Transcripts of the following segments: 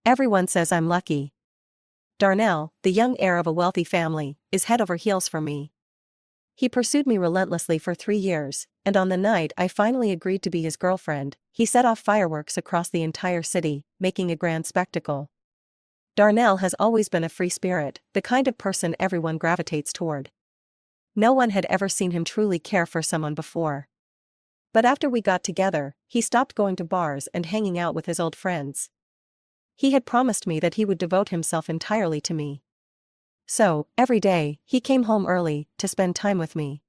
Everyone says I'm lucky. Darnell, the young heir of a wealthy family, is head over heels for me. He pursued me relentlessly for 3 years, and on the night I finally agreed to be his girlfriend, he set off fireworks across the entire city, making a grand spectacle. Darnell has always been a free spirit, the kind of person everyone gravitates toward. No one had ever seen him truly care for someone before. But after we got together, he stopped going to bars and hanging out with his old friends. He had promised me that he would devote himself entirely to me. So, every day, he came home early to spend time with me.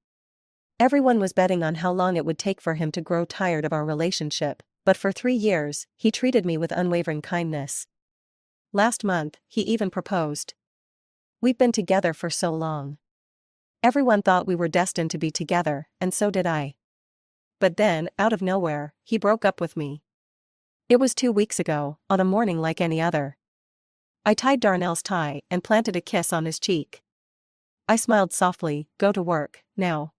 Everyone was betting on how long it would take for him to grow tired of our relationship, but for 3 years, he treated me with unwavering kindness. Last month, he even proposed. We've been together for so long. Everyone thought we were destined to be together, and so did I. But then, out of nowhere, he broke up with me. It was 2 weeks ago, on a morning like any other. I tied Darnell's tie and planted a kiss on his cheek. I smiled softly, "Go to work, now."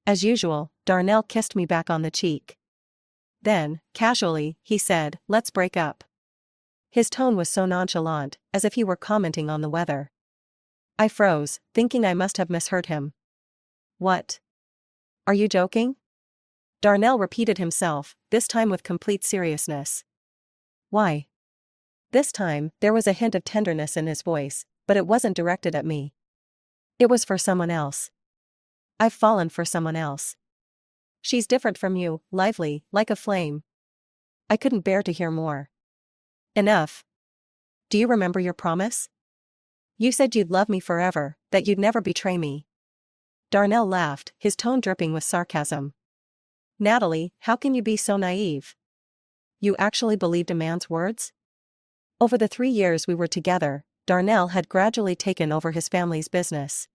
As usual, Darnell kissed me back on the cheek. Then, casually, he said, "Let's break up." His tone was so nonchalant, as if he were commenting on the weather. I froze, thinking I must have misheard him. "What? Are you joking?" Darnell repeated himself, this time with complete seriousness. "Why?" This time, there was a hint of tenderness in his voice, but it wasn't directed at me. It was for someone else. I've fallen for someone else. She's different from you, lively, like a flame. I couldn't bear to hear more. Enough. Do you remember your promise? You said you'd love me forever, that you'd never betray me. Darnell laughed, his tone dripping with sarcasm. Natalie, how can you be so naive? You actually believed a man's words? Over the 3 years we were together, Darnell had gradually taken over his family's business.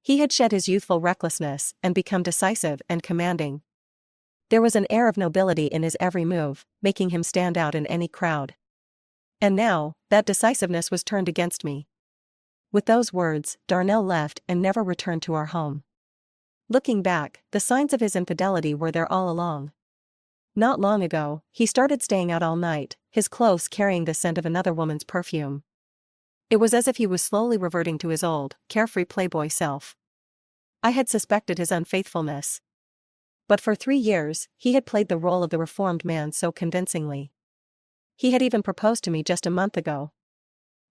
He had shed his youthful recklessness and become decisive and commanding. There was an air of nobility in his every move, making him stand out in any crowd. And now, that decisiveness was turned against me. With those words, Darnell left and never returned to our home. Looking back, the signs of his infidelity were there all along. Not long ago, he started staying out all night, his clothes carrying the scent of another woman's perfume. It was as if he was slowly reverting to his old, carefree playboy self. I had suspected his unfaithfulness. But for 3 years, he had played the role of the reformed man so convincingly. He had even proposed to me just a month ago.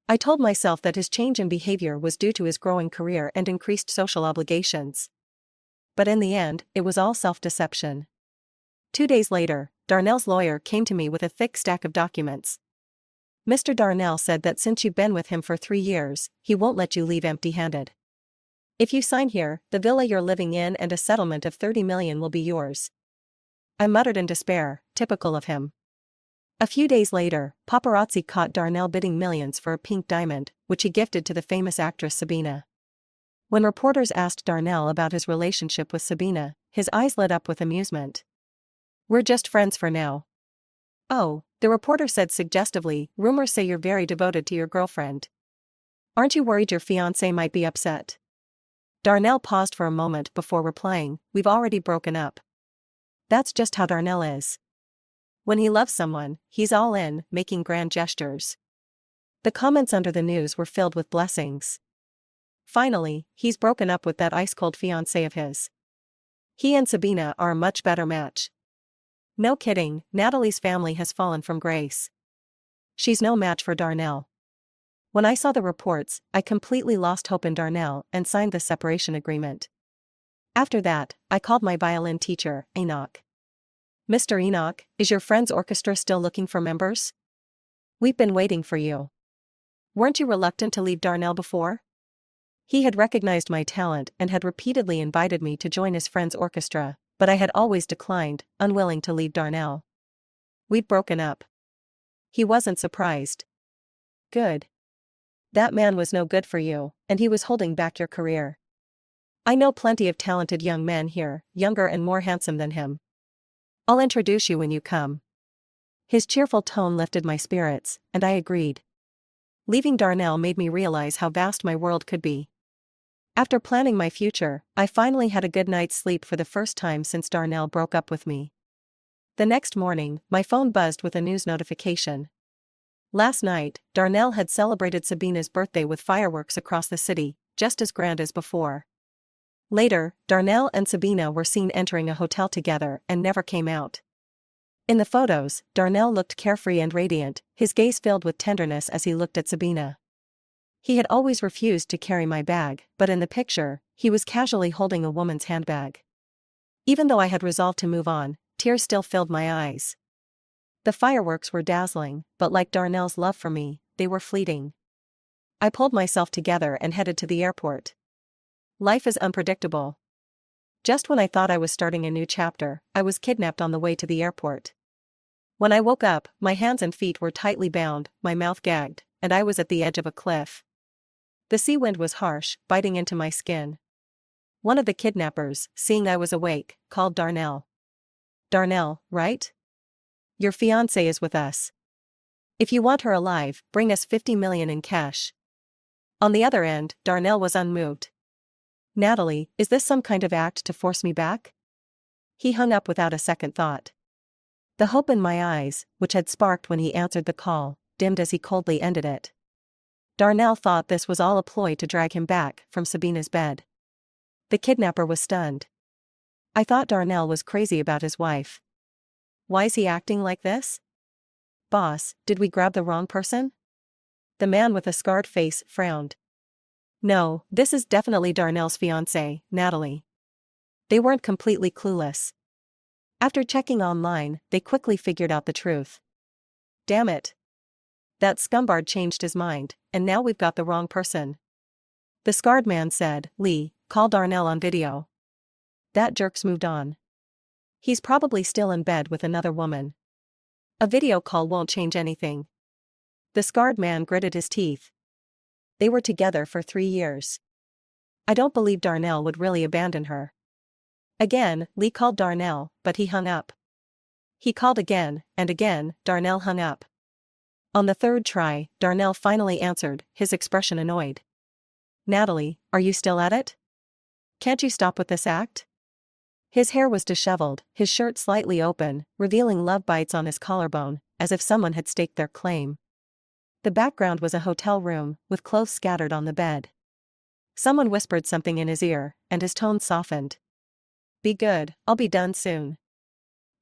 I told myself that his change in behavior was due to his growing career and increased social obligations. But in the end, it was all self-deception. 2 days later, Darnell's lawyer came to me with a thick stack of documents. Mr. Darnell said that since you've been with him for 3 years, he won't let you leave empty-handed. If you sign here, the villa you're living in and a settlement of $30 million will be yours. I muttered in despair, typical of him. A few days later, paparazzi caught Darnell bidding millions for a pink diamond, which he gifted to the famous actress Sabina. When reporters asked Darnell about his relationship with Sabina, his eyes lit up with amusement. "We're just friends for now." "Oh," the reporter said suggestively, "rumors say you're very devoted to your girlfriend. Aren't you worried your fiancé might be upset?" Darnell paused for a moment before replying, "We've already broken up." That's just how Darnell is. When he loves someone, he's all in, making grand gestures. The comments under the news were filled with blessings. Finally, he's broken up with that ice-cold fiancé of his. He and Sabina are a much better match. No kidding, Natalie's family has fallen from grace. She's no match for Darnell. When I saw the reports, I completely lost hope in Darnell and signed the separation agreement. After that, I called my violin teacher, Enoch. "Mr. Enoch, is your friend's orchestra still looking for members? We've been waiting for you. Weren't you reluctant to leave Darnell before?" He had recognized my talent and had repeatedly invited me to join his friend's orchestra, but I had always declined, unwilling to leave Darnell. "We've broken up." He wasn't surprised. "Good. That man was no good for you, and he was holding back your career. I know plenty of talented young men here, younger and more handsome than him. I'll introduce you when you come." His cheerful tone lifted my spirits, and I agreed. Leaving Darnell made me realize how vast my world could be. After planning my future, I finally had a good night's sleep for the first time since Darnell broke up with me. The next morning, my phone buzzed with a news notification. Last night, Darnell had celebrated Sabina's birthday with fireworks across the city, just as grand as before. Later, Darnell and Sabina were seen entering a hotel together and never came out. In the photos, Darnell looked carefree and radiant, his gaze filled with tenderness as he looked at Sabina. He had always refused to carry my bag, but in the picture, he was casually holding a woman's handbag. Even though I had resolved to move on, tears still filled my eyes. The fireworks were dazzling, but like Darnell's love for me, they were fleeting. I pulled myself together and headed to the airport. Life is unpredictable. Just when I thought I was starting a new chapter, I was kidnapped on the way to the airport. When I woke up, my hands and feet were tightly bound, my mouth gagged, and I was at the edge of a cliff. The sea wind was harsh, biting into my skin. One of the kidnappers, seeing I was awake, called Darnell. "Darnell, right? Your fiancée is with us. If you want her alive, bring us 50 million in cash." On the other end, Darnell was unmoved. "Natalie, is this some kind of act to force me back?" He hung up without a second thought. The hope in my eyes, which had sparked when he answered the call, dimmed as he coldly ended it. Darnell thought this was all a ploy to drag him back from Sabina's bed. The kidnapper was stunned. I thought Darnell was crazy about his wife. Why is he acting like this? "Boss, did we grab the wrong person?" The man with a scarred face frowned. "No, this is definitely Darnell's fiancée, Natalie." They weren't completely clueless. After checking online, they quickly figured out the truth. Damn it. That scumbag changed his mind, and now we've got the wrong person. The scarred man said, "Lee, call Darnell on video." That jerk's moved on. He's probably still in bed with another woman. A video call won't change anything. The scarred man gritted his teeth. They were together for 3 years. I don't believe Darnell would really abandon her. Again, Lee called Darnell, but he hung up. He called again, and again, Darnell hung up. On the third try, Darnell finally answered, his expression annoyed. "Natalie, are you still at it? Can't you stop with this act?" His hair was disheveled, his shirt slightly open, revealing love bites on his collarbone, as if someone had staked their claim. The background was a hotel room, with clothes scattered on the bed. Someone whispered something in his ear, and his tone softened. "Be good, I'll be done soon."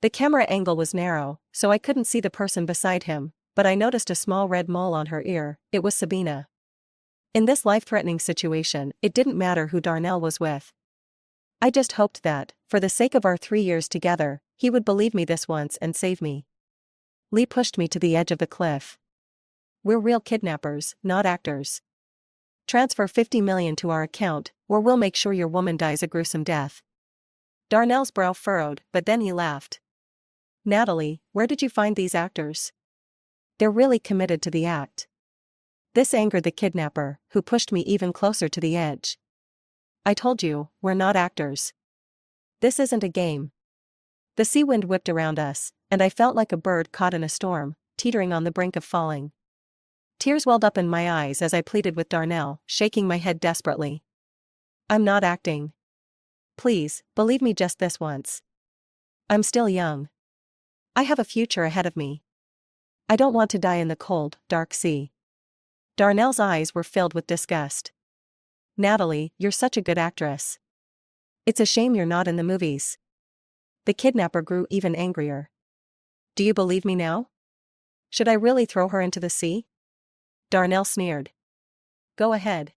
The camera angle was narrow, so I couldn't see the person beside him, but I noticed a small red mole on her ear. It was Sabina. In this life-threatening situation, it didn't matter who Darnell was with. I just hoped that, for the sake of our 3 years together, he would believe me this once and save me. Lee pushed me to the edge of the cliff. "We're real kidnappers, not actors. Transfer 50 million to our account, or we'll make sure your woman dies a gruesome death." Darnell's brow furrowed, but then he laughed. "Natalie, where did you find these actors? They're really committed to the act." This angered the kidnapper, who pushed me even closer to the edge. "I told you, we're not actors. This isn't a game." The sea wind whipped around us, and I felt like a bird caught in a storm, teetering on the brink of falling. Tears welled up in my eyes as I pleaded with Darnell, shaking my head desperately. "I'm not acting. Please, believe me just this once. I'm still young. I have a future ahead of me. I don't want to die in the cold, dark sea." Darnell's eyes were filled with disgust. "Natalie, you're such a good actress. It's a shame you're not in the movies." The kidnapper grew even angrier. "Do you believe me now? Should I really throw her into the sea?" Darnell sneered. "Go ahead.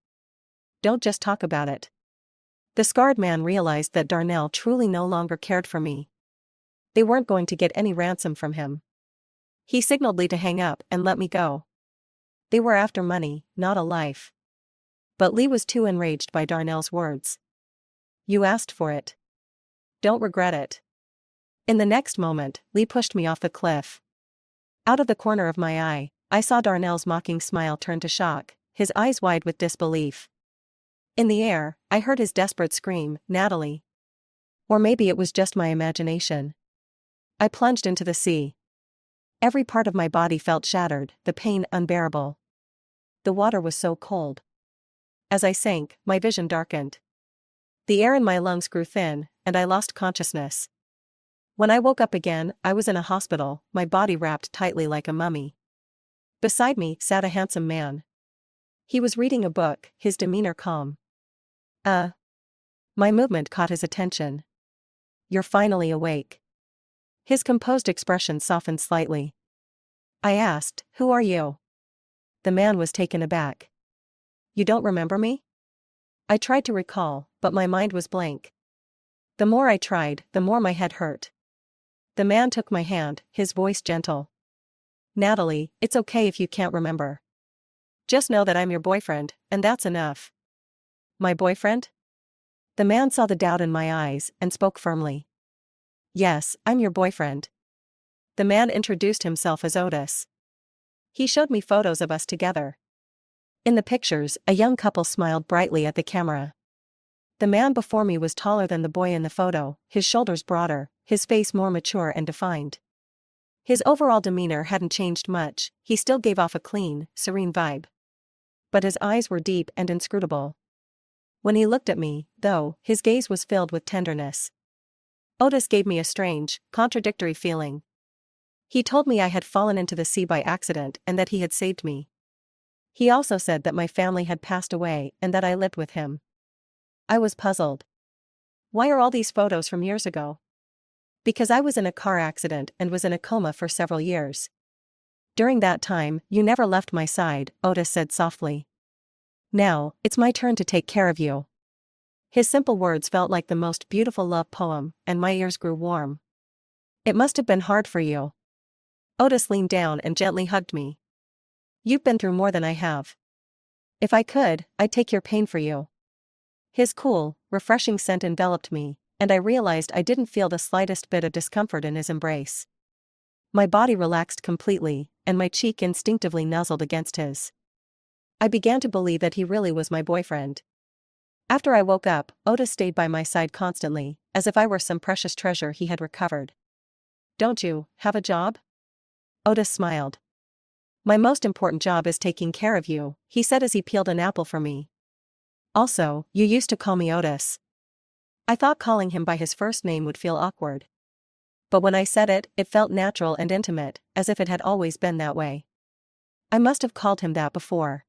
Don't just talk about it." The scarred man realized that Darnell truly no longer cared for me. They weren't going to get any ransom from him. He signaled Lee to hang up and let me go. They were after money, not a life. But Lee was too enraged by Darnell's words. "You asked for it. Don't regret it." In the next moment, Lee pushed me off the cliff. Out of the corner of my eye, I saw Darnell's mocking smile turn to shock, his eyes wide with disbelief. In the air, I heard his desperate scream, "Natalie." Or maybe it was just my imagination. I plunged into the sea. Every part of my body felt shattered, the pain unbearable. The water was so cold. As I sank, my vision darkened. The air in my lungs grew thin, and I lost consciousness. When I woke up again, I was in a hospital, my body wrapped tightly like a mummy. Beside me sat a handsome man. He was reading a book, his demeanor calm. My movement caught his attention. "You're finally awake." His composed expression softened slightly. I asked, "Who are you?" The man was taken aback. "You don't remember me?" I tried to recall, but my mind was blank. The more I tried, the more my head hurt. The man took my hand, his voice gentle. "Natalie, it's okay if you can't remember. Just know that I'm your boyfriend, and that's enough." "My boyfriend?" The man saw the doubt in my eyes and spoke firmly. "Yes, I'm your boyfriend." The man introduced himself as Otis. He showed me photos of us together. In the pictures, a young couple smiled brightly at the camera. The man before me was taller than the boy in the photo, his shoulders broader, his face more mature and defined. His overall demeanor hadn't changed much, he still gave off a clean, serene vibe. But his eyes were deep and inscrutable. When he looked at me, though, his gaze was filled with tenderness. Otis gave me a strange, contradictory feeling. He told me I had fallen into the sea by accident and that he had saved me. He also said that my family had passed away and that I lived with him. I was puzzled. "Why are all these photos from years ago?" "Because I was in a car accident and was in a coma for several years. During that time, you never left my side," Otis said softly. "Now, it's my turn to take care of you." His simple words felt like the most beautiful love poem, and my ears grew warm. "It must have been hard for you." Otis leaned down and gently hugged me. "You've been through more than I have. If I could, I'd take your pain for you." His cool, refreshing scent enveloped me, and I realized I didn't feel the slightest bit of discomfort in his embrace. My body relaxed completely, and my cheek instinctively nuzzled against his. I began to believe that he really was my boyfriend. After I woke up, Otis stayed by my side constantly, as if I were some precious treasure he had recovered. "Don't you have a job?" Otis smiled. "My most important job is taking care of you," he said as he peeled an apple for me. "Also, you used to call me Otis." I thought calling him by his first name would feel awkward. But when I said it, it felt natural and intimate, as if it had always been that way. I must have called him that before.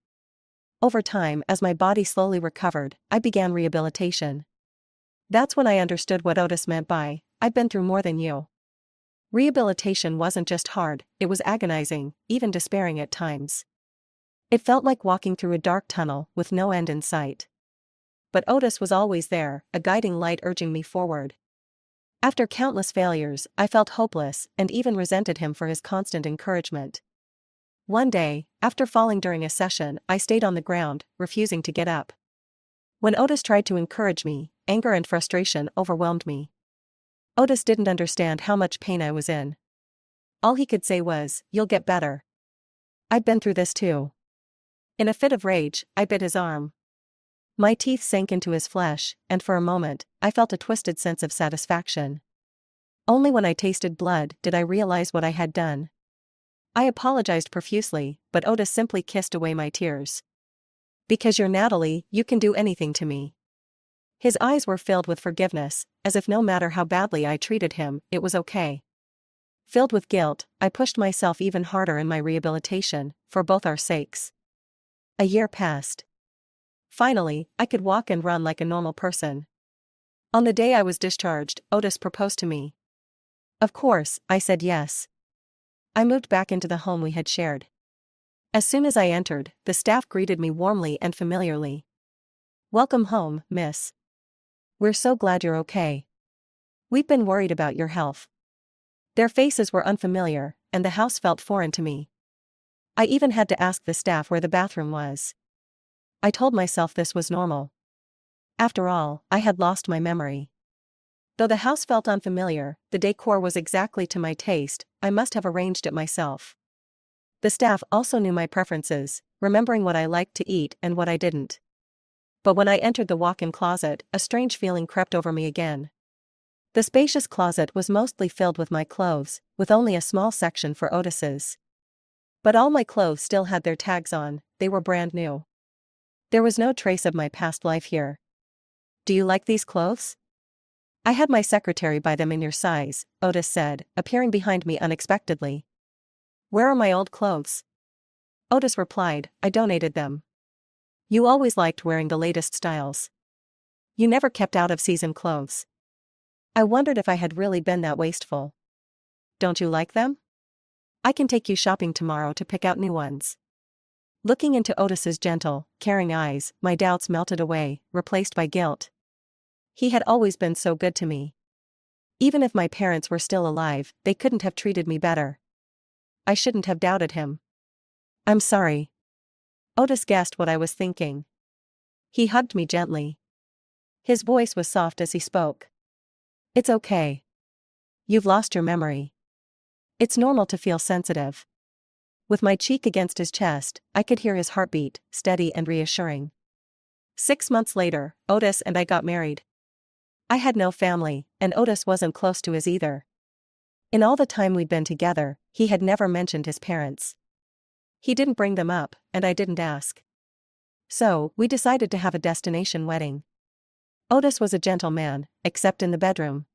Over time, as my body slowly recovered, I began rehabilitation. That's when I understood what Otis meant by, "I've been through more than you." Rehabilitation wasn't just hard, it was agonizing, even despairing at times. It felt like walking through a dark tunnel with no end in sight. But Otis was always there, a guiding light urging me forward. After countless failures, I felt hopeless and even resented him for his constant encouragement. One day, after falling during a session, I stayed on the ground, refusing to get up. When Otis tried to encourage me, anger and frustration overwhelmed me. Otis didn't understand how much pain I was in. All he could say was, "You'll get better." "I've been through this too." In a fit of rage, I bit his arm. My teeth sank into his flesh, and for a moment, I felt a twisted sense of satisfaction. Only when I tasted blood did I realize what I had done. I apologized profusely, but Otis simply kissed away my tears. "Because you're Natalie, you can do anything to me." His eyes were filled with forgiveness, as if no matter how badly I treated him, it was okay. Filled with guilt, I pushed myself even harder in my rehabilitation, for both our sakes. A year passed. Finally, I could walk and run like a normal person. On the day I was discharged, Otis proposed to me. Of course, I said yes. I moved back into the home we had shared. As soon as I entered, the staff greeted me warmly and familiarly. "Welcome home, miss. We're so glad you're okay. We've been worried about your health." Their faces were unfamiliar, and the house felt foreign to me. I even had to ask the staff where the bathroom was. I told myself this was normal. After all, I had lost my memory. Though the house felt unfamiliar, the decor was exactly to my taste, I must have arranged it myself. The staff also knew my preferences, remembering what I liked to eat and what I didn't. But when I entered the walk-in closet, a strange feeling crept over me again. The spacious closet was mostly filled with my clothes, with only a small section for Otis's. But all my clothes still had their tags on, they were brand new. There was no trace of my past life here. "Do you like these clothes?" "I had my secretary buy them in your size," Otis said, appearing behind me unexpectedly. "Where are my old clothes?" Otis replied, I donated them. You always liked wearing the latest styles. You never kept out-of-season clothes. I wondered if I had really been that wasteful. Don't you like them? I can take you shopping tomorrow to pick out new ones. Looking into Otis's gentle, caring eyes, my doubts melted away, replaced by guilt. He had always been so good to me. Even if my parents were still alive, they couldn't have treated me better. I shouldn't have doubted him. I'm sorry. Otis guessed what I was thinking. He hugged me gently. His voice was soft as he spoke. It's okay. You've lost your memory. It's normal to feel sensitive. With my cheek against his chest, I could hear his heartbeat, steady and reassuring. 6 months later, Otis and I got married. I had no family, and Otis wasn't close to his either. In all the time we'd been together, he had never mentioned his parents. He didn't bring them up, and I didn't ask. So, we decided to have a destination wedding. Otis was a gentle man, except in the bedroom.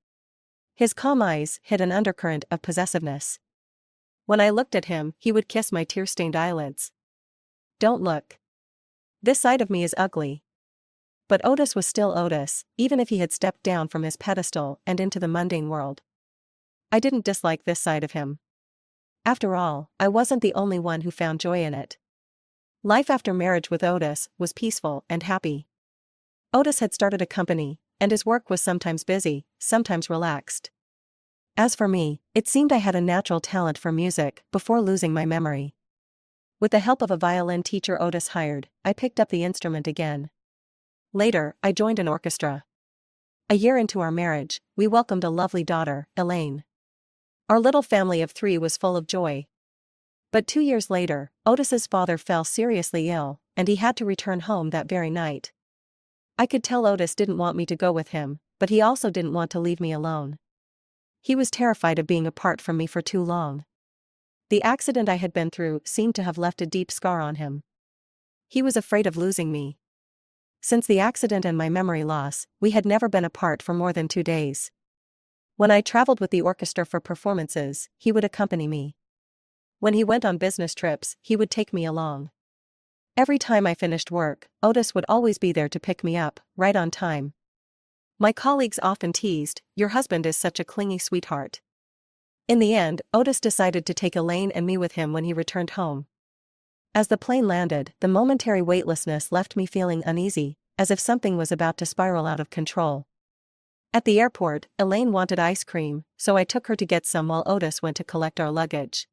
His calm eyes hid an undercurrent of possessiveness. When I looked at him, he would kiss my tear-stained eyelids. Don't look. This side of me is ugly. But Otis was still Otis, even if he had stepped down from his pedestal and into the mundane world. I didn't dislike this side of him. After all, I wasn't the only one who found joy in it. Life after marriage with Otis was peaceful and happy. Otis had started a company, and his work was sometimes busy, sometimes relaxed. As for me, it seemed I had a natural talent for music before losing my memory. With the help of a violin teacher Otis hired, I picked up the instrument again. Later, I joined an orchestra. A year into our marriage, we welcomed a lovely daughter, Elaine. Our little family of 3 was full of joy. But 2 years later, Otis's father fell seriously ill, and he had to return home that very night. I could tell Otis didn't want me to go with him, but he also didn't want to leave me alone. He was terrified of being apart from me for too long. The accident I had been through seemed to have left a deep scar on him. He was afraid of losing me. Since the accident and my memory loss, we had never been apart for more than 2 days. When I traveled with the orchestra for performances, he would accompany me. When he went on business trips, he would take me along. Every time I finished work, Otis would always be there to pick me up, right on time. My colleagues often teased, "Your husband is such a clingy sweetheart." In the end, Otis decided to take Elaine and me with him when he returned home. As the plane landed, the momentary weightlessness left me feeling uneasy, as if something was about to spiral out of control. At the airport, Elaine wanted ice cream, so I took her to get some while Otis went to collect our luggage.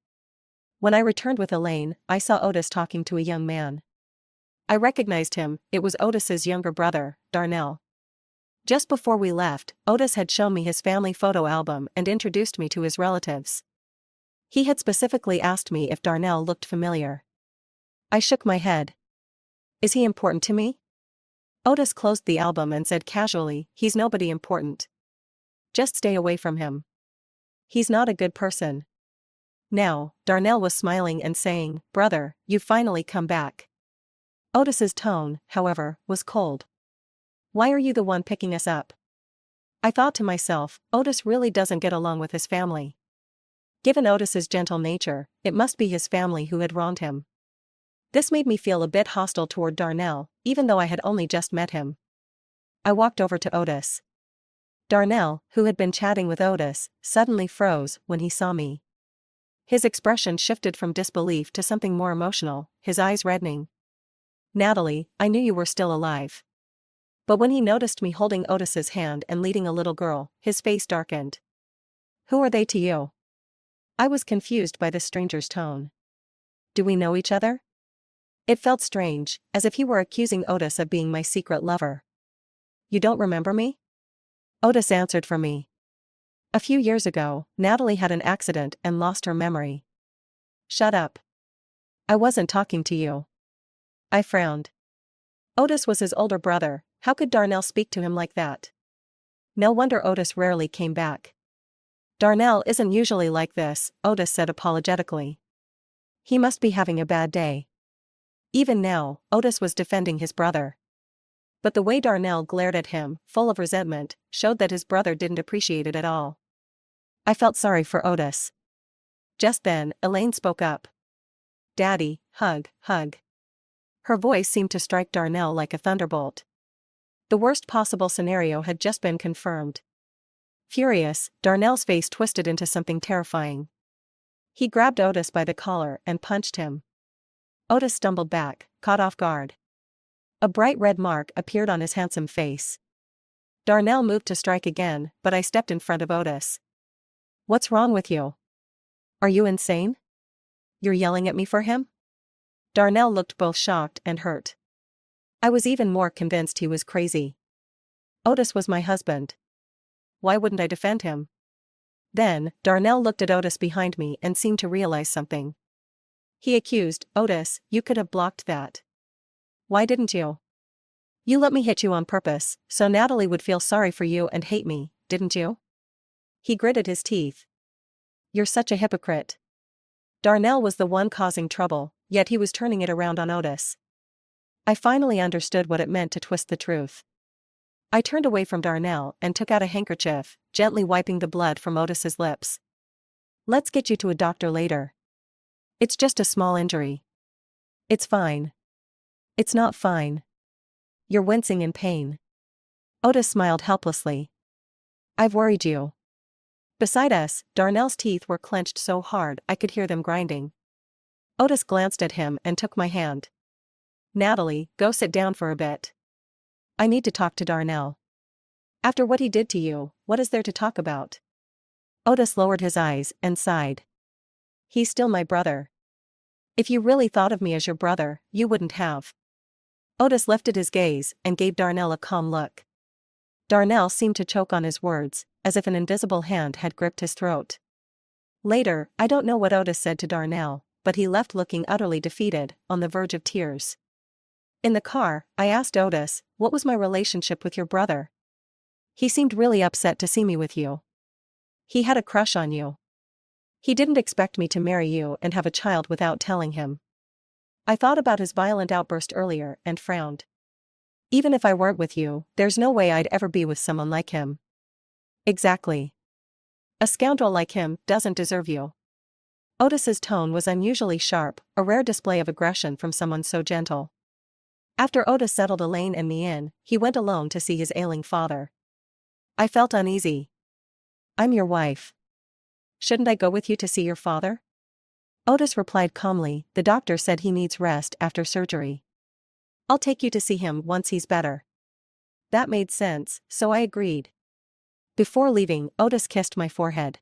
When I returned with Elaine, I saw Otis talking to a young man. I recognized him. It was Otis's younger brother, Darnell. Just before we left, Otis had shown me his family photo album and introduced me to his relatives. He had specifically asked me if Darnell looked familiar. I shook my head. Is he important to me? Otis closed the album and said casually, "He's nobody important. Just stay away from him. He's not a good person." Now, Darnell was smiling and saying, "Brother, you've finally come back." Otis's tone, however, was cold. "Why are you the one picking us up?" I thought to myself, Otis really doesn't get along with his family. Given Otis's gentle nature, it must be his family who had wronged him. This made me feel a bit hostile toward Darnell, even though I had only just met him. I walked over to Otis. Darnell, who had been chatting with Otis, suddenly froze when he saw me. His expression shifted from disbelief to something more emotional, his eyes reddening. "Natalie, I knew you were still alive." But when he noticed me holding Otis's hand and leading a little girl, his face darkened. "Who are they to you?" I was confused by this stranger's tone. "Do we know each other?" It felt strange, as if he were accusing Otis of being my secret lover. "You don't remember me?" Otis answered for me. "A few years ago, Natalie had an accident and lost her memory." "Shut up. I wasn't talking to you." I frowned. Otis was his older brother. How could Darnell speak to him like that? No wonder Otis rarely came back. "Darnell isn't usually like this," Otis said apologetically. "He must be having a bad day." Even now, Otis was defending his brother. But the way Darnell glared at him, full of resentment, showed that his brother didn't appreciate it at all. I felt sorry for Otis. Just then, Elaine spoke up. "Daddy, hug, hug. Her voice seemed to strike Darnell like a thunderbolt. The worst possible scenario had just been confirmed. Furious, Darnell's face twisted into something terrifying. He grabbed Otis by the collar and punched him. Otis stumbled back, caught off guard. A bright red mark appeared on his handsome face. Darnell moved to strike again, but I stepped in front of Otis. "What's wrong with you? Are you insane? You're yelling at me for him?" Darnell looked both shocked and hurt. I was even more convinced he was crazy. Otis was my husband. Why wouldn't I defend him? Then, Darnell looked at Otis behind me and seemed to realize something. He accused, "Otis, you could have blocked that. Why didn't you? You let me hit you on purpose, so Natalie would feel sorry for you and hate me, didn't you?" He gritted his teeth. "You're such a hypocrite." Darnell was the one causing trouble, yet he was turning it around on Otis. I finally understood what it meant to twist the truth. I turned away from Darnell and took out a handkerchief, gently wiping the blood from Otis's lips. "Let's get you to a doctor later. It's just a small injury." "It's fine." "It's not fine. You're wincing in pain." Otis smiled helplessly. "I've worried you." Beside us, Darnell's teeth were clenched so hard I could hear them grinding. Otis glanced at him and took my hand. "Natalie, go sit down for a bit. I need to talk to Darnell. After what he did to you, what is there to talk about?" Otis lowered his eyes and sighed. "He's still my brother. If you really thought of me as your brother, you wouldn't have." Otis lifted his gaze and gave Darnell a calm look. Darnell seemed to choke on his words, as if an invisible hand had gripped his throat. Later, I don't know what Otis said to Darnell, but he left looking utterly defeated, on the verge of tears. In the car, I asked Otis, "What was my relationship with your brother? He seemed really upset to see me with you. He had a crush on you. He didn't expect me to marry you and have a child without telling him." I thought about his violent outburst earlier and frowned. "Even if I weren't with you, there's no way I'd ever be with someone like him." "Exactly. A scoundrel like him doesn't deserve you." Otis's tone was unusually sharp, a rare display of aggression from someone so gentle. After Otis settled Elaine and me in, he went alone to see his ailing father. I felt uneasy. "I'm your wife. Shouldn't I go with you to see your father?" Otis replied calmly, "The doctor said he needs rest after surgery. I'll take you to see him once he's better." That made sense, so I agreed. Before leaving, Otis kissed my forehead.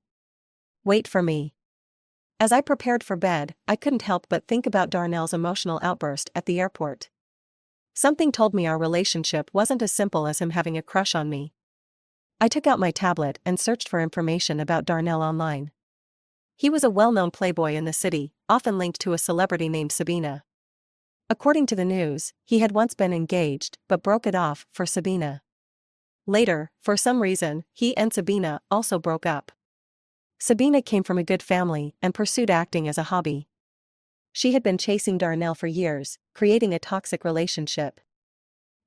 "Wait for me." As I prepared for bed, I couldn't help but think about Darnell's emotional outburst at the airport. Something told me our relationship wasn't as simple as him having a crush on me. I took out my tablet and searched for information about Darnell online. He was a well-known playboy in the city, often linked to a celebrity named Sabina. According to the news, he had once been engaged but broke it off for Sabina. Later, for some reason, he and Sabina also broke up. Sabina came from a good family and pursued acting as a hobby. She had been chasing Darnell for years, creating a toxic relationship.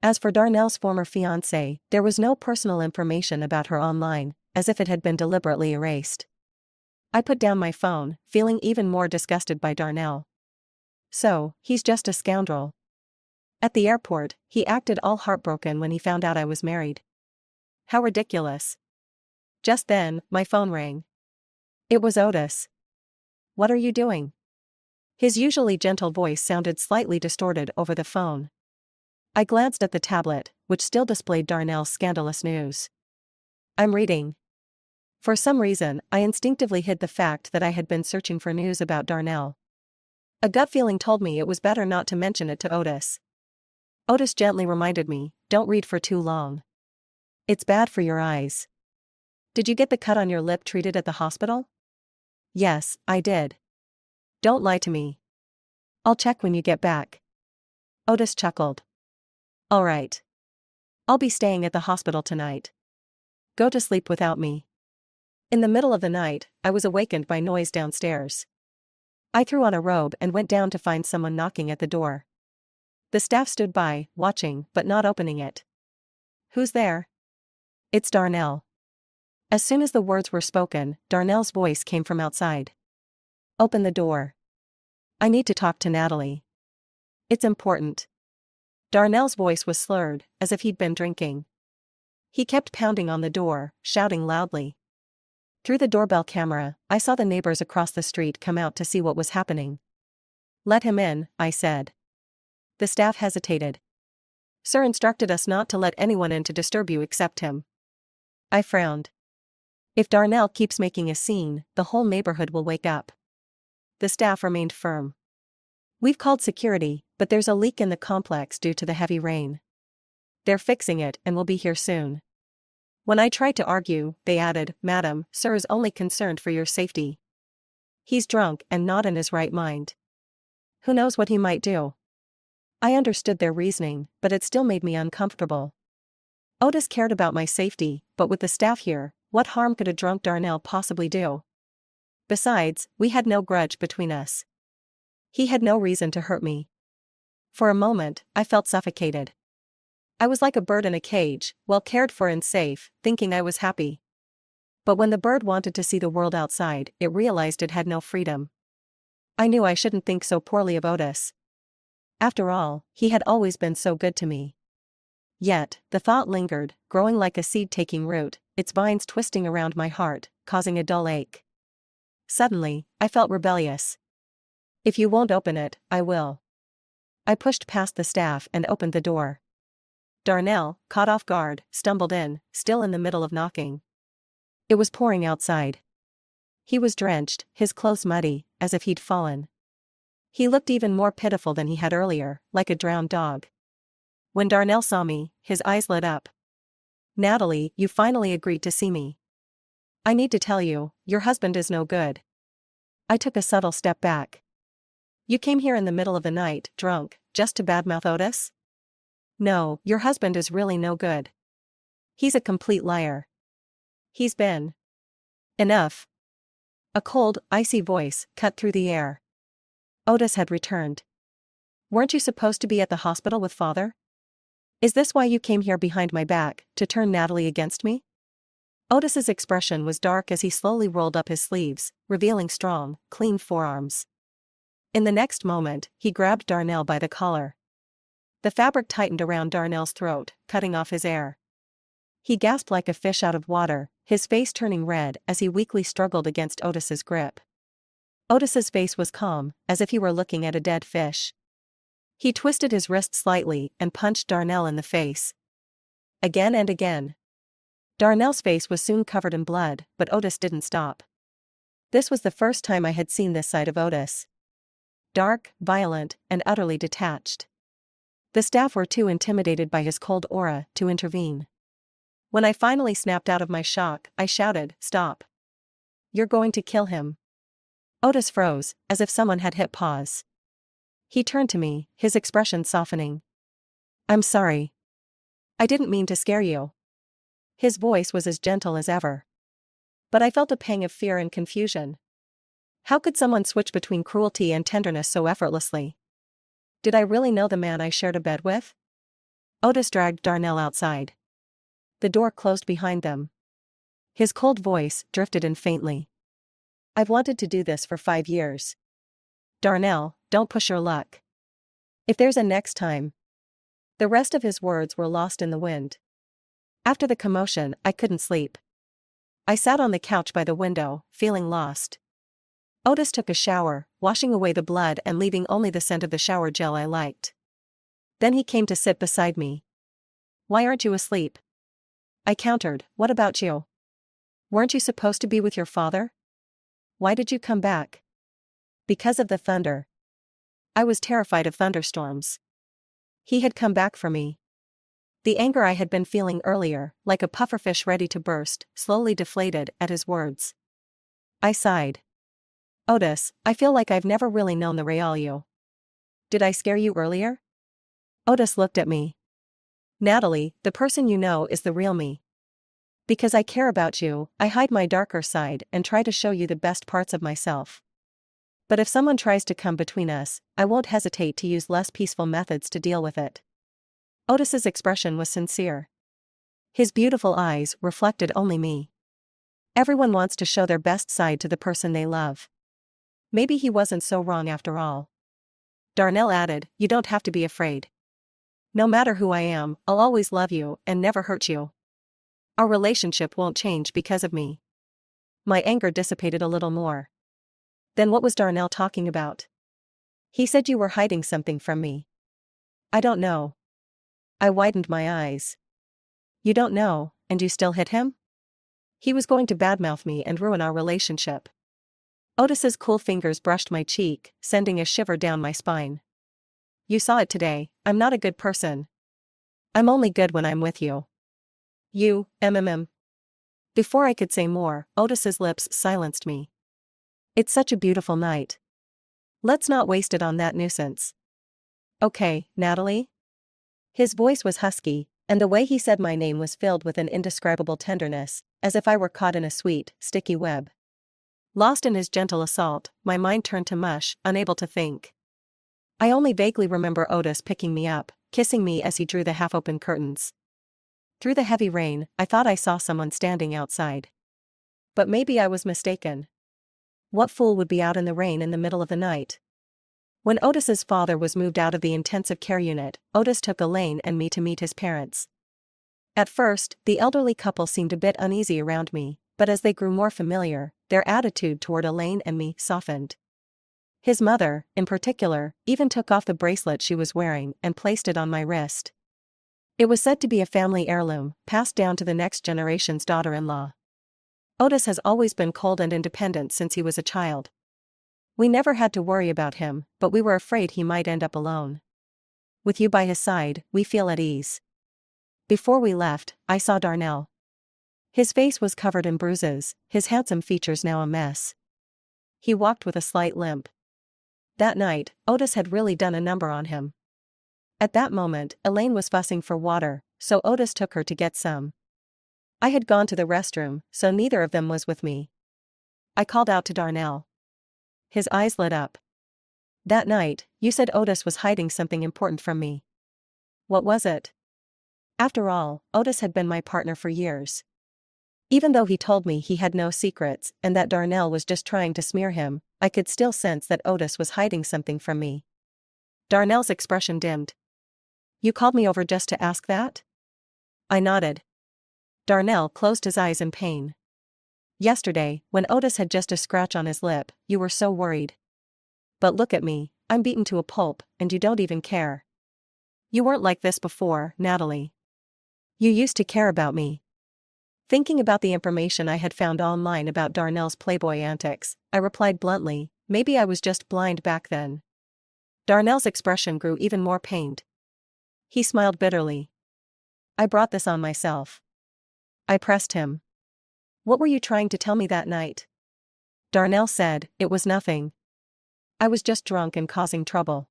As for Darnell's former fiancée, there was no personal information about her online, as if it had been deliberately erased. I put down my phone, feeling even more disgusted by Darnell. So, he's just a scoundrel. At the airport, he acted all heartbroken when he found out I was married. How ridiculous. Just then, my phone rang. It was Otis. "What are you doing?" His usually gentle voice sounded slightly distorted over the phone. I glanced at the tablet, which still displayed Darnell's scandalous news. "I'm reading." For some reason, I instinctively hid the fact that I had been searching for news about Darnell. A gut feeling told me it was better not to mention it to Otis. Otis gently reminded me, "Don't read for too long. It's bad for your eyes." "Did you get the cut on your lip treated at the hospital?" "Yes, I did." "Don't lie to me." "I'll check when you get back." Otis chuckled. "All right. I'll be staying at the hospital tonight. Go to sleep without me." In the middle of the night, I was awakened by noise downstairs. I threw on a robe and went down to find someone knocking at the door. The staff stood by, watching but not opening it. "Who's there?" "It's Darnell." As soon as the words were spoken, Darnell's voice came from outside. "Open the door." I need to talk to Natalie. It's important. Darnell's voice was slurred, as if he'd been drinking. He kept pounding on the door, shouting loudly. Through the doorbell camera, I saw the neighbors across the street come out to see what was happening. "Let him in," I said. The staff hesitated. "Sir instructed us not to let anyone in to disturb you except him." I frowned. "If Darnell keeps making a scene, the whole neighborhood will wake up." The staff remained firm. "We've called security, but there's a leak in the complex due to the heavy rain. They're fixing it and will be here soon." When I tried to argue, they added, "Madam, sir is only concerned for your safety. He's drunk and not in his right mind. Who knows what he might do?" I understood their reasoning, but it still made me uncomfortable. Otis cared about my safety, but with the staff here, what harm could a drunk Darnell possibly do? Besides, we had no grudge between us. He had no reason to hurt me. For a moment, I felt suffocated. I was like a bird in a cage, well cared for and safe, thinking I was happy. But when the bird wanted to see the world outside, it realized it had no freedom. I knew I shouldn't think so poorly of Otis. After all, he had always been so good to me. Yet, the thought lingered, growing like a seed taking root, its vines twisting around my heart, causing a dull ache. Suddenly, I felt rebellious. "If you won't open it, I will." I pushed past the staff and opened the door. Darnell, caught off guard, stumbled in, still in the middle of knocking. It was pouring outside. He was drenched, his clothes muddy, as if he'd fallen. He looked even more pitiful than he had earlier, like a drowned dog. When Darnell saw me, his eyes lit up. "Natalie, you finally agreed to see me. I need to tell you, your husband is no good." I took a subtle step back. "You came here in the middle of the night, drunk, just to badmouth Otis?" "No, your husband is really no good. He's a complete liar. He's been..." "Enough." A cold, icy voice cut through the air. Otis had returned. "Weren't you supposed to be at the hospital with father? Is this why you came here behind my back, to turn Natalie against me?" Otis's expression was dark as he slowly rolled up his sleeves, revealing strong, clean forearms. In the next moment, he grabbed Darnell by the collar. The fabric tightened around Darnell's throat, cutting off his air. He gasped like a fish out of water, his face turning red as he weakly struggled against Otis's grip. Otis's face was calm, as if he were looking at a dead fish. He twisted his wrist slightly and punched Darnell in the face. Again and again. Darnell's face was soon covered in blood, but Otis didn't stop. This was the first time I had seen this side of Otis. Dark, violent, and utterly detached. The staff were too intimidated by his cold aura to intervene. When I finally snapped out of my shock, I shouted, "Stop. You're going to kill him." Otis froze, as if someone had hit pause. He turned to me, his expression softening. "I'm sorry. I didn't mean to scare you." His voice was as gentle as ever. But I felt a pang of fear and confusion. How could someone switch between cruelty and tenderness so effortlessly? Did I really know the man I shared a bed with? Otis dragged Darnell outside. The door closed behind them. His cold voice drifted in faintly. "I've wanted to do this for 5 years. Darnell, don't push your luck. If there's a next time." The rest of his words were lost in the wind. After the commotion, I couldn't sleep. I sat on the couch by the window, feeling lost. Otis took a shower, washing away the blood and leaving only the scent of the shower gel I liked. Then he came to sit beside me. "Why aren't you asleep?" I countered, "What about you? Weren't you supposed to be with your father? Why did you come back?" "Because of the thunder." I was terrified of thunderstorms. He had come back for me. The anger I had been feeling earlier, like a pufferfish ready to burst, slowly deflated at his words. I sighed. "Otis, I feel like I've never really known the real you. Did I scare you earlier?" Otis looked at me. "Natalie, the person you know is the real me. Because I care about you, I hide my darker side and try to show you the best parts of myself. But if someone tries to come between us, I won't hesitate to use less peaceful methods to deal with it." Otis's expression was sincere. His beautiful eyes reflected only me. Everyone wants to show their best side to the person they love. Maybe he wasn't so wrong after all. Darnell added, "You don't have to be afraid. No matter who I am, I'll always love you and never hurt you. Our relationship won't change because of me." My anger dissipated a little more. Then what was Darnell talking about? He said you were hiding something from me. I don't know. I widened my eyes. You don't know, and you still hit him? He was going to badmouth me and ruin our relationship. Otis's cool fingers brushed my cheek, sending a shiver down my spine. You saw it today, I'm not a good person. I'm only good when I'm with you. You, Before I could say more, Otis's lips silenced me. It's such a beautiful night. Let's not waste it on that nuisance. Okay, Natalie? His voice was husky, and the way he said my name was filled with an indescribable tenderness, as if I were caught in a sweet, sticky web. Lost in his gentle assault, my mind turned to mush, unable to think. I only vaguely remember Otis picking me up, kissing me as he drew the half-open curtains. Through the heavy rain, I thought I saw someone standing outside. But maybe I was mistaken. What fool would be out in the rain in the middle of the night? When Otis's father was moved out of the intensive care unit, Otis took Elaine and me to meet his parents. At first, the elderly couple seemed a bit uneasy around me, but as they grew more familiar, their attitude toward Elaine and me softened. His mother, in particular, even took off the bracelet she was wearing and placed it on my wrist. It was said to be a family heirloom, passed down to the next generation's daughter-in-law. Otis has always been cold and independent since he was a child. We never had to worry about him, but we were afraid he might end up alone. With you by his side, we feel at ease. Before we left, I saw Darnell. His face was covered in bruises, his handsome features now a mess. He walked with a slight limp. That night, Otis had really done a number on him. At that moment, Elaine was fussing for water, so Otis took her to get some. I had gone to the restroom, so neither of them was with me. I called out to Darnell. His eyes lit up. That night, you said Otis was hiding something important from me. What was it? After all, Otis had been my partner for years. Even though he told me he had no secrets and that Darnell was just trying to smear him, I could still sense that Otis was hiding something from me. Darnell's expression dimmed. You called me over just to ask that? I nodded. Darnell closed his eyes in pain. Yesterday, when Otis had just a scratch on his lip, you were so worried. But look at me, I'm beaten to a pulp, and you don't even care. You weren't like this before, Natalie. You used to care about me. Thinking about the information I had found online about Darnell's Playboy antics, I replied bluntly, maybe I was just blind back then. Darnell's expression grew even more pained. He smiled bitterly. I brought this on myself. I pressed him. What were you trying to tell me that night? Darnell said, it was nothing. I was just drunk and causing trouble.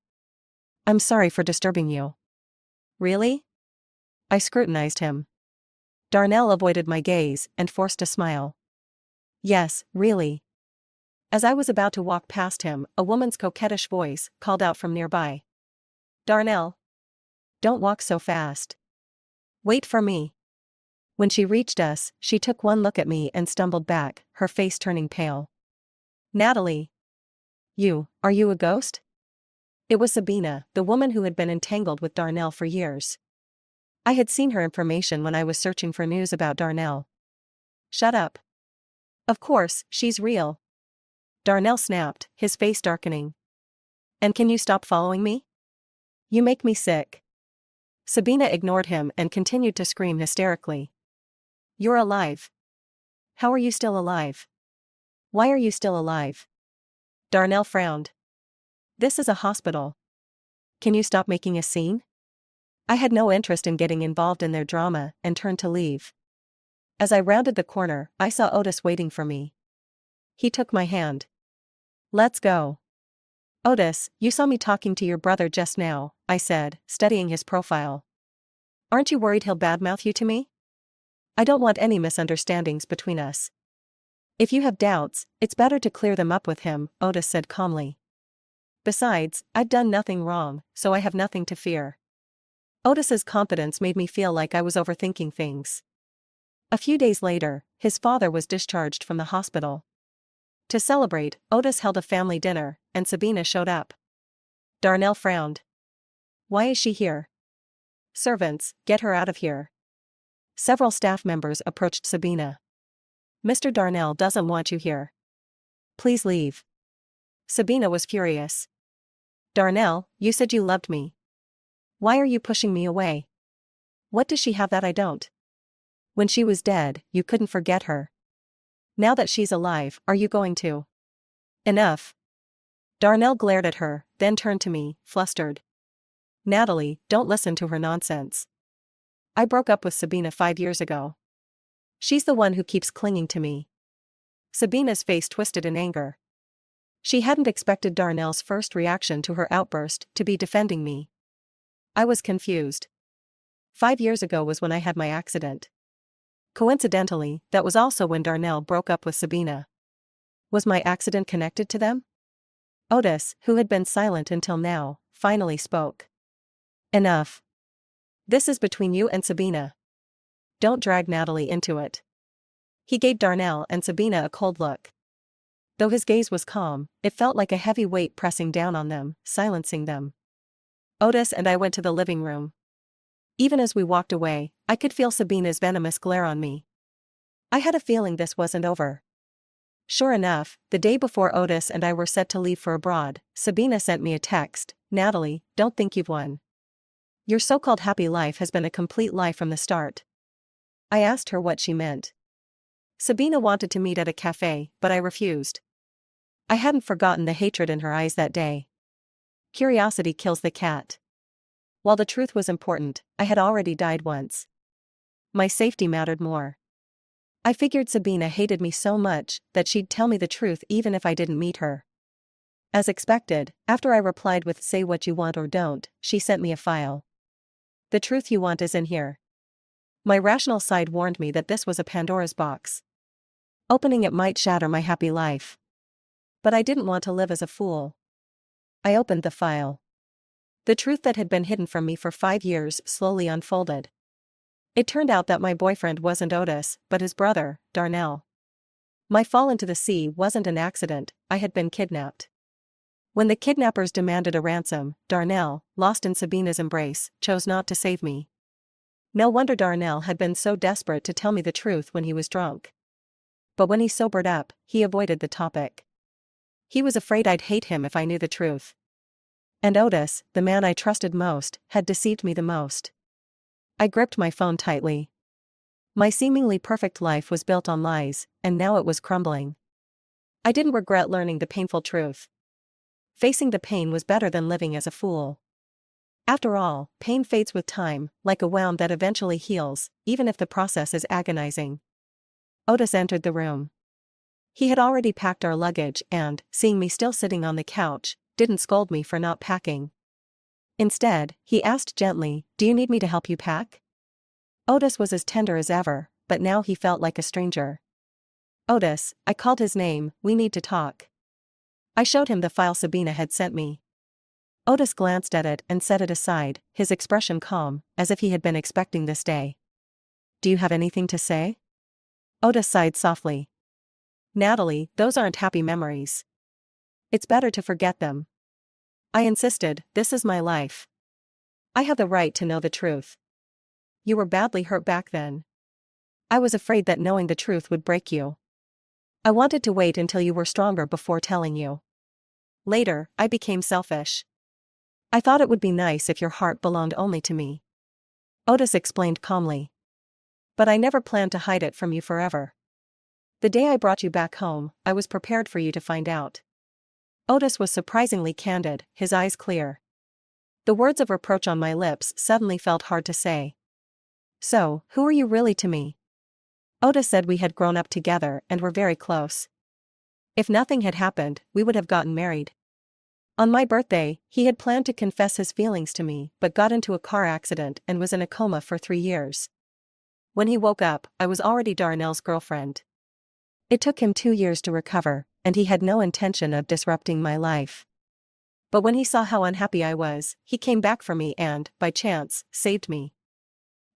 I'm sorry for disturbing you. Really? I scrutinized him. Darnell avoided my gaze and forced a smile. Yes, really. As I was about to walk past him, a woman's coquettish voice called out from nearby. Darnell. Don't walk so fast. Wait for me. When she reached us, she took one look at me and stumbled back, her face turning pale. Natalie. Are you a ghost? It was Sabina, the woman who had been entangled with Darnell for years. I had seen her information when I was searching for news about Darnell. Shut up. Of course, she's real. Darnell snapped, his face darkening. And can you stop following me? You make me sick. Sabina ignored him and continued to scream hysterically. You're alive. How are you still alive? Why are you still alive? Darnell frowned. This is a hospital. Can you stop making a scene? I had no interest in getting involved in their drama and turned to leave. As I rounded the corner, I saw Otis waiting for me. He took my hand. Let's go. Otis, you saw me talking to your brother just now, I said, studying his profile. Aren't you worried he'll badmouth you to me? I don't want any misunderstandings between us. If you have doubts, it's better to clear them up with him, Otis said calmly. Besides, I've done nothing wrong, so I have nothing to fear. Otis's confidence made me feel like I was overthinking things. A few days later, his father was discharged from the hospital. To celebrate, Otis held a family dinner, and Sabina showed up. Darnell frowned. Why is she here? Servants, get her out of here. Several staff members approached Sabina. Mr. Darnell doesn't want you here. Please leave. Sabina was furious. Darnell, you said you loved me. Why are you pushing me away? What does she have that I don't? When she was dead, you couldn't forget her. Now that she's alive, are you going to? Enough. Darnell glared at her, then turned to me, flustered. Natalie, don't listen to her nonsense. I broke up with Sabina 5 years ago. She's the one who keeps clinging to me. Sabina's face twisted in anger. She hadn't expected Darnell's first reaction to her outburst to be defending me. I was confused. 5 years ago was when I had my accident. Coincidentally, that was also when Darnell broke up with Sabina. Was my accident connected to them? Otis, who had been silent until now, finally spoke. Enough. This is between you and Sabina. Don't drag Natalie into it. He gave Darnell and Sabina a cold look. Though his gaze was calm, it felt like a heavy weight pressing down on them, silencing them. Otis and I went to the living room. Even as we walked away, I could feel Sabina's venomous glare on me. I had a feeling this wasn't over. Sure enough, the day before Otis and I were set to leave for abroad, Sabina sent me a text. Natalie, don't think you've won. Your so-called happy life has been a complete lie from the start. I asked her what she meant. Sabina wanted to meet at a cafe, but I refused. I hadn't forgotten the hatred in her eyes that day. Curiosity kills the cat. While the truth was important, I had already died once. My safety mattered more. I figured Sabina hated me so much that she'd tell me the truth even if I didn't meet her. As expected, after I replied with "say what you want or don't," she sent me a file. The truth you want is in here. My rational side warned me that this was a Pandora's box. Opening it might shatter my happy life. But I didn't want to live as a fool. I opened the file. The truth that had been hidden from me for 5 years slowly unfolded. It turned out that my boyfriend wasn't Otis, but his brother, Darnell. My fall into the sea wasn't an accident, I had been kidnapped. When the kidnappers demanded a ransom, Darnell, lost in Sabina's embrace, chose not to save me. No wonder Darnell had been so desperate to tell me the truth when he was drunk. But when he sobered up, he avoided the topic. He was afraid I'd hate him if I knew the truth. And Otis, the man I trusted most, had deceived me the most. I gripped my phone tightly. My seemingly perfect life was built on lies, and now it was crumbling. I didn't regret learning the painful truth. Facing the pain was better than living as a fool. After all, pain fades with time, like a wound that eventually heals, even if the process is agonizing. Otis entered the room. He had already packed our luggage and, seeing me still sitting on the couch, didn't scold me for not packing. Instead, he asked gently, "Do you need me to help you pack?" Otis was as tender as ever, but now he felt like a stranger. "Otis," I called his name, "we need to talk." I showed him the file Sabina had sent me. Otis glanced at it and set it aside, his expression calm, as if he had been expecting this day. "Do you have anything to say?" Otis sighed softly. "Natalie, those aren't happy memories. It's better to forget them." I insisted, "This is my life. I have the right to know the truth. You were badly hurt back then. I was afraid that knowing the truth would break you. I wanted to wait until you were stronger before telling you. Later, I became selfish. I thought it would be nice if your heart belonged only to me." Otis explained calmly. "But I never planned to hide it from you forever. The day I brought you back home, I was prepared for you to find out." Otis was surprisingly candid, his eyes clear. The words of reproach on my lips suddenly felt hard to say. "So, who are you really to me?" Otis said we had grown up together and were very close. If nothing had happened, we would have gotten married. On my birthday, he had planned to confess his feelings to me but got into a car accident and was in a coma for 3 years. When he woke up, I was already Darnell's girlfriend. It took him 2 years to recover, and he had no intention of disrupting my life. But when he saw how unhappy I was, he came back for me and, by chance, saved me.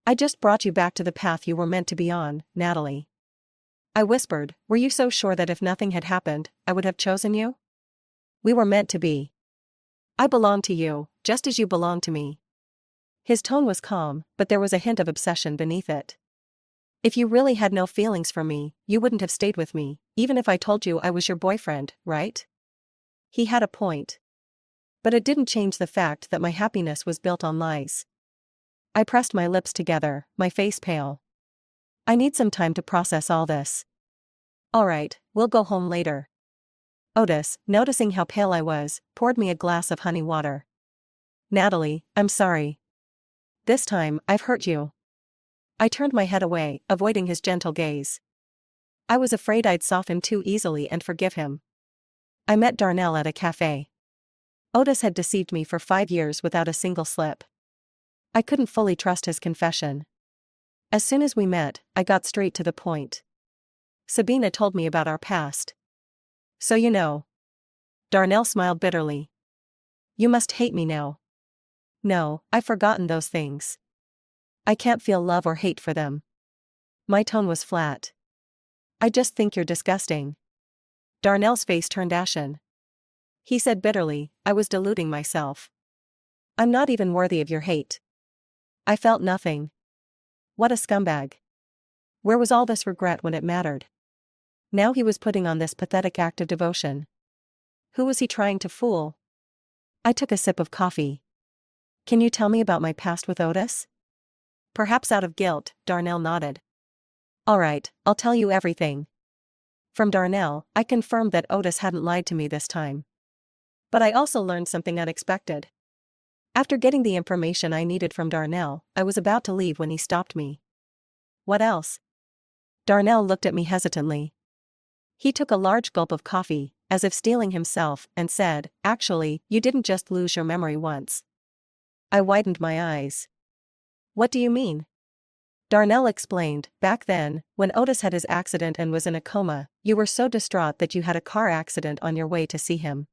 I just brought you back to the path you were meant to be on, Natalie. I whispered, were you so sure that if nothing had happened, I would have chosen you? We were meant to be. I belong to you, just as you belong to me. His tone was calm, but there was a hint of obsession beneath it. If you really had no feelings for me, you wouldn't have stayed with me, even if I told you I was your boyfriend, right? He had a point. But it didn't change the fact that my happiness was built on lies. I pressed my lips together, my face pale. I need some time to process all this. All right, we'll go home later. Otis, noticing how pale I was, poured me a glass of honey water. Natalie, I'm sorry. This time, I've hurt you. I turned my head away, avoiding his gentle gaze. I was afraid I'd soften too easily and forgive him. I met Darnell at a cafe. Otis had deceived me for 5 years without a single slip. I couldn't fully trust his confession. As soon as we met, I got straight to the point. Sabina told me about our past. So you know. Darnell smiled bitterly. You must hate me now. No, I've forgotten those things. I can't feel love or hate for them. My tone was flat. I just think you're disgusting. Darnell's face turned ashen. He said bitterly, I was deluding myself. I'm not even worthy of your hate. I felt nothing. What a scumbag. Where was all this regret when it mattered? Now he was putting on this pathetic act of devotion. Who was he trying to fool? I took a sip of coffee. Can you tell me about my past with Otis? Perhaps out of guilt, Darnell nodded. All right, I'll tell you everything. From Darnell, I confirmed that Otis hadn't lied to me this time. But I also learned something unexpected. After getting the information I needed from Darnell, I was about to leave when he stopped me. What else? Darnell looked at me hesitantly. He took a large gulp of coffee, as if steeling himself, and said, actually, you didn't just lose your memory once. I widened my eyes. What do you mean? Darnell explained, back then, when Otis had his accident and was in a coma, you were so distraught that you had a car accident on your way to see him.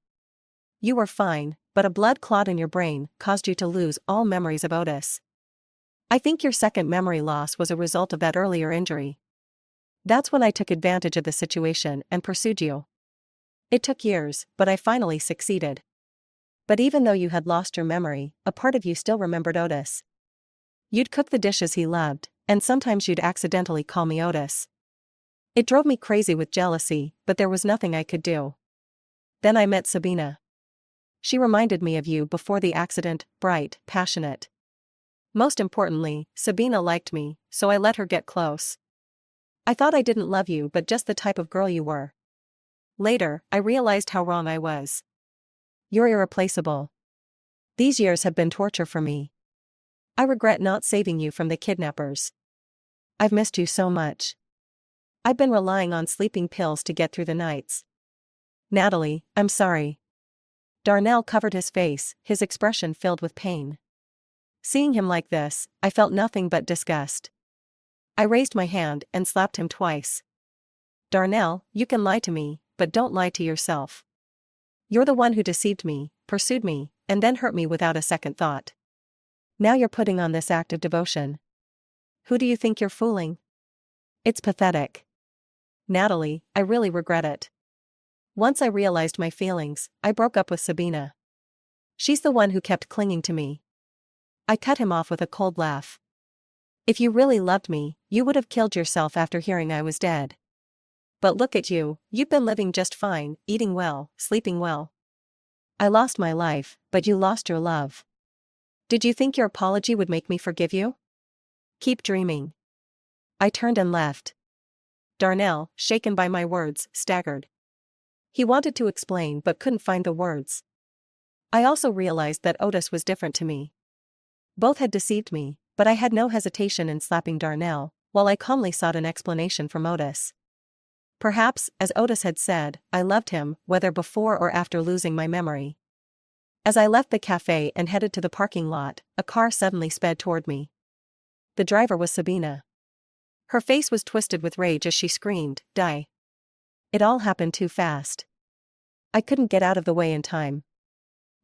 You were fine, but a blood clot in your brain caused you to lose all memories of Otis. I think your second memory loss was a result of that earlier injury. That's when I took advantage of the situation and pursued you. It took years, but I finally succeeded. But even though you had lost your memory, a part of you still remembered Otis. You'd cook the dishes he loved, and sometimes you'd accidentally call me Otis. It drove me crazy with jealousy, but there was nothing I could do. Then I met Sabina. She reminded me of you before the accident, bright, passionate. Most importantly, Sabina liked me, so I let her get close. I thought I didn't love you but just the type of girl you were. Later, I realized how wrong I was. You're irreplaceable. These years have been torture for me. I regret not saving you from the kidnappers. I've missed you so much. I've been relying on sleeping pills to get through the nights. Natalie, I'm sorry. Darnell covered his face, his expression filled with pain. Seeing him like this, I felt nothing but disgust. I raised my hand and slapped him twice. Darnell, you can lie to me, but don't lie to yourself. You're the one who deceived me, pursued me, and then hurt me without a second thought. Now you're putting on this act of devotion. Who do you think you're fooling? It's pathetic. Natalie, I really regret it. Once I realized my feelings, I broke up with Sabina. She's the one who kept clinging to me. I cut him off with a cold laugh. If you really loved me, you would have killed yourself after hearing I was dead. But look at you, you've been living just fine, eating well, sleeping well. I lost my life, but you lost your love. Did you think your apology would make me forgive you? Keep dreaming. I turned and left. Darnell, shaken by my words, staggered. He wanted to explain but couldn't find the words. I also realized that Otis was different to me. Both had deceived me, but I had no hesitation in slapping Darnell, while I calmly sought an explanation from Otis. Perhaps, as Otis had said, I loved him, whether before or after losing my memory. As I left the cafe and headed to the parking lot, a car suddenly sped toward me. The driver was Sabina. Her face was twisted with rage as she screamed, "Die!" It all happened too fast. I couldn't get out of the way in time.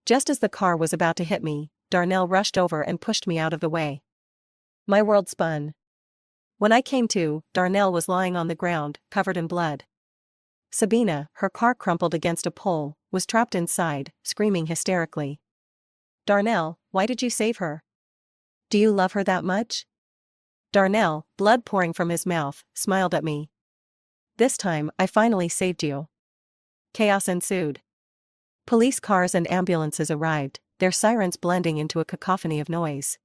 Just as the car was about to hit me, Darnell rushed over and pushed me out of the way. My world spun. When I came to, Darnell was lying on the ground, covered in blood. Sabina, her car crumpled against a pole, was trapped inside, screaming hysterically. Darnell, why did you save her? Do you love her that much? Darnell, blood pouring from his mouth, smiled at me. This time, I finally saved you. Chaos ensued. Police cars and ambulances arrived, their sirens blending into a cacophony of noise.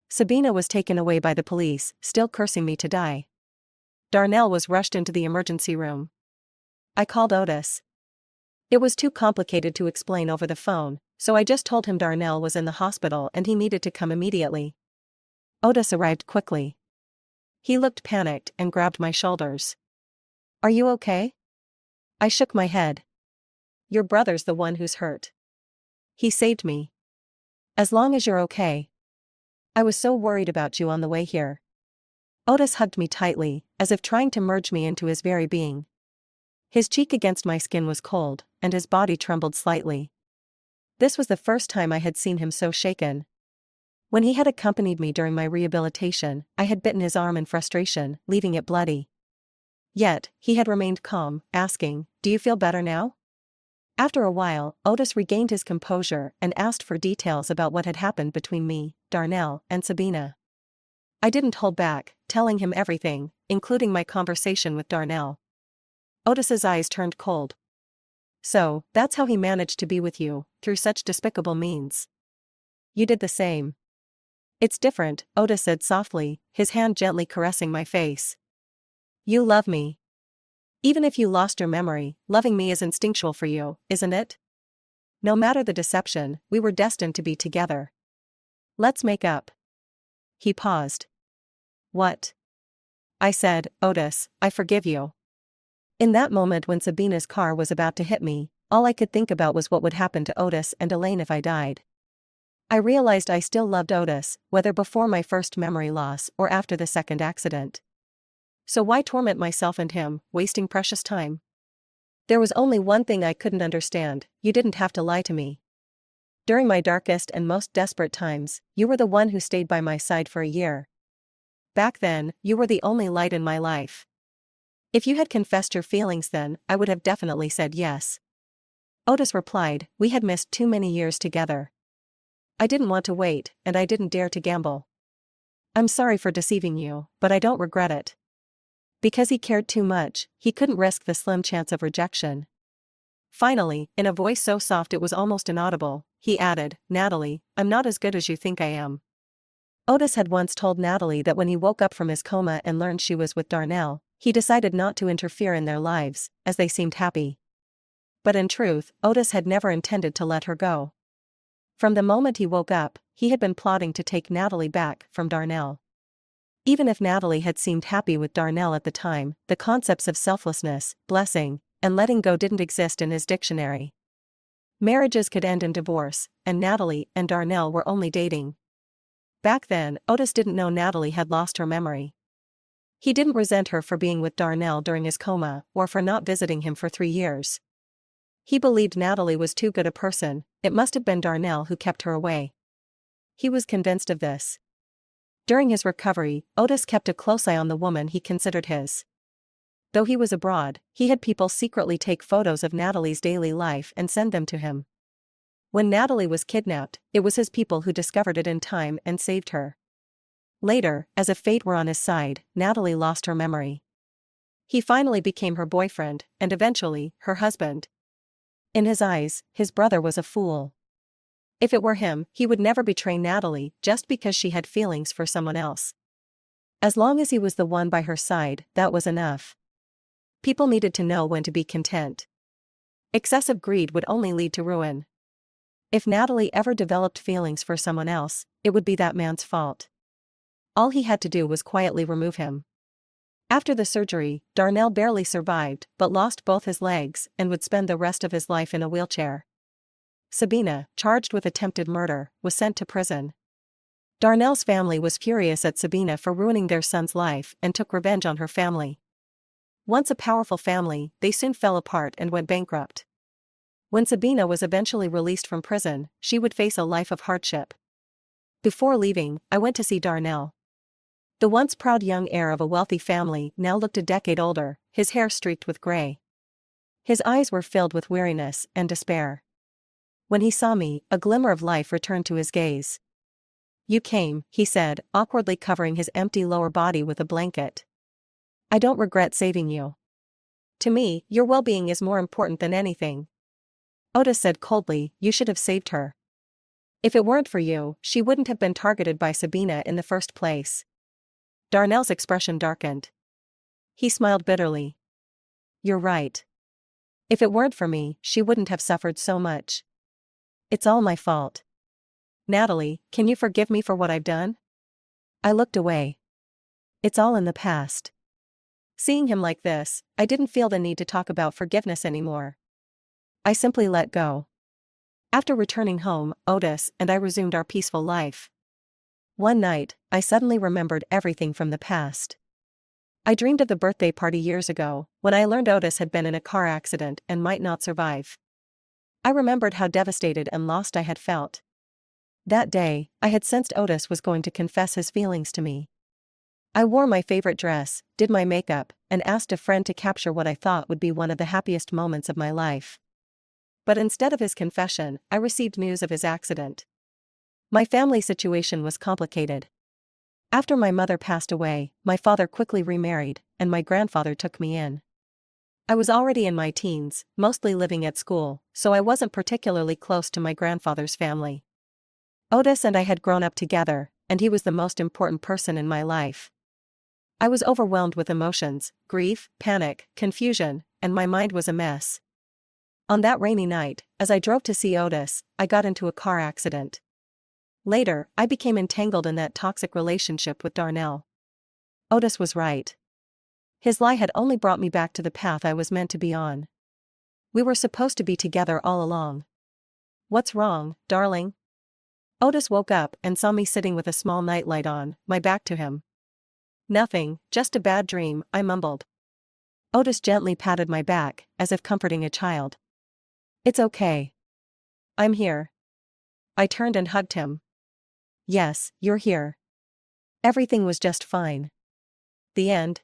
Sabina was taken away by the police, still cursing me to die. Darnell was rushed into the emergency room. I called Otis. It was too complicated to explain over the phone, so I just told him Darnell was in the hospital and he needed to come immediately. Otis arrived quickly. He looked panicked and grabbed my shoulders. Are you okay? I shook my head. Your brother's the one who's hurt. He saved me. As long as you're okay. I was so worried about you on the way here. Otis hugged me tightly, as if trying to merge me into his very being. His cheek against my skin was cold, and his body trembled slightly. This was the first time I had seen him so shaken. When he had accompanied me during my rehabilitation, I had bitten his arm in frustration, leaving it bloody. Yet, he had remained calm, asking, "Do you feel better now?" After a while, Otis regained his composure and asked for details about what had happened between me, Darnell, and Sabina. I didn't hold back, telling him everything, including my conversation with Darnell. Otis's eyes turned cold. So, that's how he managed to be with you, through such despicable means. You did the same. It's different, Otis said softly, his hand gently caressing my face. You love me. Even if you lost your memory, loving me is instinctual for you, isn't it? No matter the deception, we were destined to be together. Let's make up. He paused. What? I said, Otis, I forgive you. In that moment when Sabina's car was about to hit me, all I could think about was what would happen to Otis and Elaine if I died. I realized I still loved Otis, whether before my first memory loss or after the second accident. So why torment myself and him, wasting precious time? There was only one thing I couldn't understand: you didn't have to lie to me. During my darkest and most desperate times, you were the one who stayed by my side for a year. Back then, you were the only light in my life. If you had confessed your feelings then, I would have definitely said yes. Otis replied, we had missed too many years together. I didn't want to wait, and I didn't dare to gamble. I'm sorry for deceiving you, but I don't regret it. Because he cared too much, he couldn't risk the slim chance of rejection. Finally, in a voice so soft it was almost inaudible, he added, Natalie, I'm not as good as you think I am. Otis had once told Natalie that when he woke up from his coma and learned she was with Darnell, he decided not to interfere in their lives, as they seemed happy. But in truth, Otis had never intended to let her go. From the moment he woke up, he had been plotting to take Natalie back from Darnell. Even if Natalie had seemed happy with Darnell at the time, the concepts of selflessness, blessing, and letting go didn't exist in his dictionary. Marriages could end in divorce, and Natalie and Darnell were only dating. Back then, Otis didn't know Natalie had lost her memory. He didn't resent her for being with Darnell during his coma, or for not visiting him for 3 years. He believed Natalie was too good a person, it must have been Darnell who kept her away. He was convinced of this. During his recovery, Otis kept a close eye on the woman he considered his. Though he was abroad, he had people secretly take photos of Natalie's daily life and send them to him. When Natalie was kidnapped, it was his people who discovered it in time and saved her. Later, as if fate were on his side, Natalie lost her memory. He finally became her boyfriend, and eventually, her husband. In his eyes, his brother was a fool. If it were him, he would never betray Natalie just because she had feelings for someone else. As long as he was the one by her side, that was enough. People needed to know when to be content. Excessive greed would only lead to ruin. If Natalie ever developed feelings for someone else, it would be that man's fault. All he had to do was quietly remove him. After the surgery, Darnell barely survived but lost both his legs and would spend the rest of his life in a wheelchair. Sabina, charged with attempted murder, was sent to prison. Darnell's family was furious at Sabina for ruining their son's life and took revenge on her family. Once a powerful family, they soon fell apart and went bankrupt. When Sabina was eventually released from prison, she would face a life of hardship. Before leaving, I went to see Darnell. The once proud young heir of a wealthy family now looked a decade older, his hair streaked with gray. His eyes were filled with weariness and despair. When he saw me, a glimmer of life returned to his gaze. "You came," he said, awkwardly covering his empty lower body with a blanket. "I don't regret saving you. To me, your well-being is more important than anything." Otis said coldly, "You should have saved her. If it weren't for you, she wouldn't have been targeted by Sabina in the first place." Darnell's expression darkened. He smiled bitterly. "You're right. If it weren't for me, she wouldn't have suffered so much. It's all my fault. Natalie, can you forgive me for what I've done?" I looked away. "It's all in the past." Seeing him like this, I didn't feel the need to talk about forgiveness anymore. I simply let go. After returning home, Otis and I resumed our peaceful life. One night, I suddenly remembered everything from the past. I dreamed of the birthday party years ago, when I learned Otis had been in a car accident and might not survive. I remembered how devastated and lost I had felt. That day, I had sensed Otis was going to confess his feelings to me. I wore my favorite dress, did my makeup, and asked a friend to capture what I thought would be one of the happiest moments of my life. But instead of his confession, I received news of his accident. My family situation was complicated. After my mother passed away, my father quickly remarried, and my grandfather took me in. I was already in my teens, mostly living at school, so I wasn't particularly close to my grandfather's family. Otis and I had grown up together, and he was the most important person in my life. I was overwhelmed with emotions, grief, panic, confusion, and my mind was a mess. On that rainy night, as I drove to see Otis, I got into a car accident. Later, I became entangled in that toxic relationship with Darnell. Otis was right. His lie had only brought me back to the path I was meant to be on. We were supposed to be together all along. "What's wrong, darling?" Otis woke up and saw me sitting with a small nightlight on, my back to him. "Nothing, just a bad dream," I mumbled. Otis gently patted my back, as if comforting a child. "It's okay. I'm here." I turned and hugged him. "Yes, you're here. Everything was just fine." The end.